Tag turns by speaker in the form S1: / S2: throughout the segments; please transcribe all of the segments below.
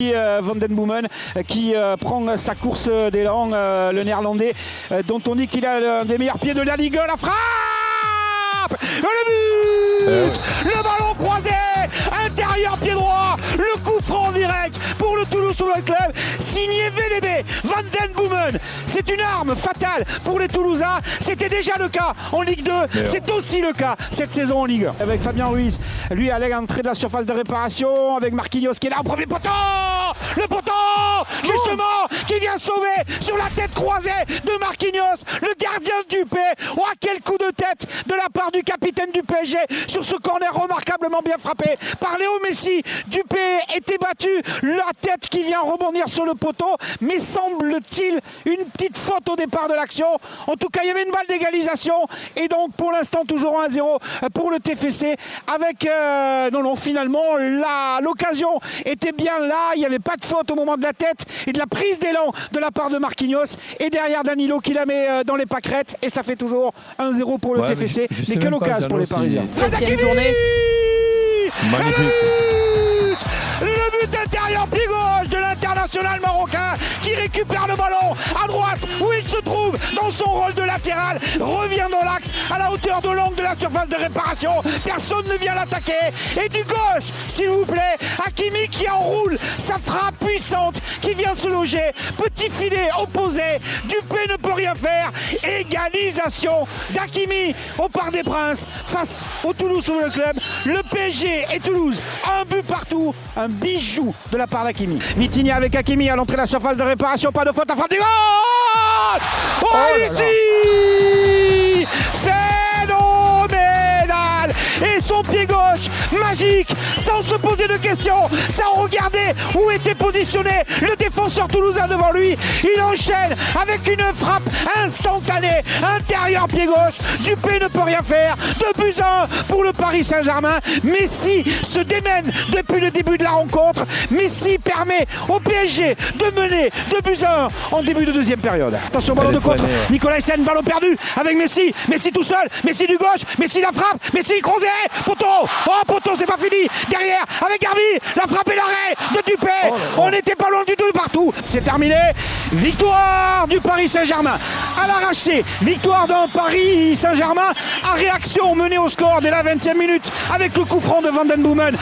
S1: Van den Boomen qui prend sa course d'élan, le néerlandais dont on dit qu'il a l'un des meilleurs pieds de la Ligue 1, la frappe, le but, le ballon croisé, intérieur pied droit, le coup franc direct pour le Toulouse Football Club, signé VDB, Van den Boomen. C'est une arme fatale pour les Toulousains, c'était déjà le cas en Ligue 2, c'est aussi le cas cette saison en Ligue 1. Avec Fabien Ruiz, lui à l'entrée de la surface de réparation, avec Marquinhos qui est là au premier poteau, le poteau justement qui vient sauver sur la tête croisée de Marquinhos, le gardien du Dupé. Oh, quel coup de tête de la part du capitaine du PSG sur ce corner remarquablement bien frappé par Léo Messi. Dupé était battu, la tête qui vient rebondir sur le poteau, mais semble-t-il une petite faute au départ de l'action. En tout cas, il y avait une balle d'égalisation et donc pour l'instant toujours 1-0 pour le TFC avec finalement l'occasion était bien là, il n'y avait pas de faute au moment de la tête et de la prise d'élan de la part de Marquinhos et derrière Danilo qui la met dans les pâquerettes et ça fait toujours 1-0 pour le TFC. Mais quelle occasion pour les Parisiens.
S2: Journée.
S3: Magnifique.
S1: Le but intérieur pied gauche de l'international marocain qui récupère le ballon à droite où il se trouve dans son rôle de latéral, revient dans l'axe à la hauteur de l'angle de la surface de réparation, personne ne vient l'attaquer et du gauche s'il vous plaît, Hakimi qui enroule sa frappe puissante qui vient se loger, petit filet opposé, Dupé ne peut rien faire, égalisation d'Hakimi au Parc des Princes face au Toulouse Football Club, le PSG et Toulouse, un but partout, un bijou de la part d'Hakimi. Vitinha avec Hakimi à l'entrée de la surface de réparation, pas de faute à frappe du gauche. Oh, ici phénoménal et son pied gauche magique sans se poser de questions, sans regarder où était positionné le défenseur toulousain devant lui, il enchaîne avec une frappe instantanée, intérieur pied gauche, Dupé ne peut rien faire, 2-1 pour le Paris Saint-Germain. Messi se démène depuis le début de la rencontre, Messi permet au PSG de mener 2-1 en début de deuxième période. Attention ballon de contre, Nicolas Essène, ballon perdu avec Messi, Messi tout seul, Messi du gauche, Messi la frappe, Messi croisé, poteau, oh poteau c'est pas fini, derrière avec Garbi, la frappe et l'arrêt de Dupé, on n'était pas loin du tout partout, c'est terminé, victoire du Paris Saint-Germain à l'arraché, victoire d'un Paris Saint-Germain à réaction menée au score dès la 20e minute avec le coup franc de Van den Boomen,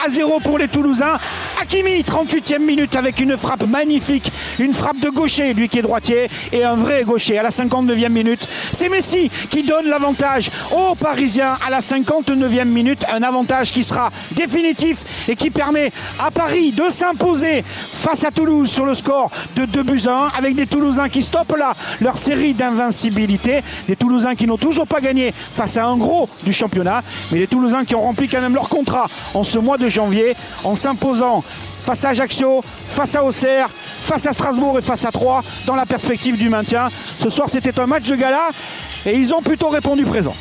S1: 1-0 pour les Toulousains. Hakimi 38e minute avec une frappe magnifique, une frappe de gaucher, lui qui est droitier et un vrai gaucher à la 59e minute. C'est Messi qui donne l'avantage aux Parisiens à la 59e minute, un avantage qui sera définitif et qui permet à Paris de s'imposer face à Toulouse sur le score de 2-1 avec des Toulousains qui stoppent là leur série d'invincibilité, des Toulousains qui n'ont toujours pas gagné face à un gros du championnat, mais les Toulousains qui ont rempli quand même leur contrat en ce mois de janvier en s'imposant face à Ajaccio, face à Auxerre, face à Strasbourg et face à Troyes dans la perspective du maintien. Ce soir c'était un match de gala et ils ont plutôt répondu présent.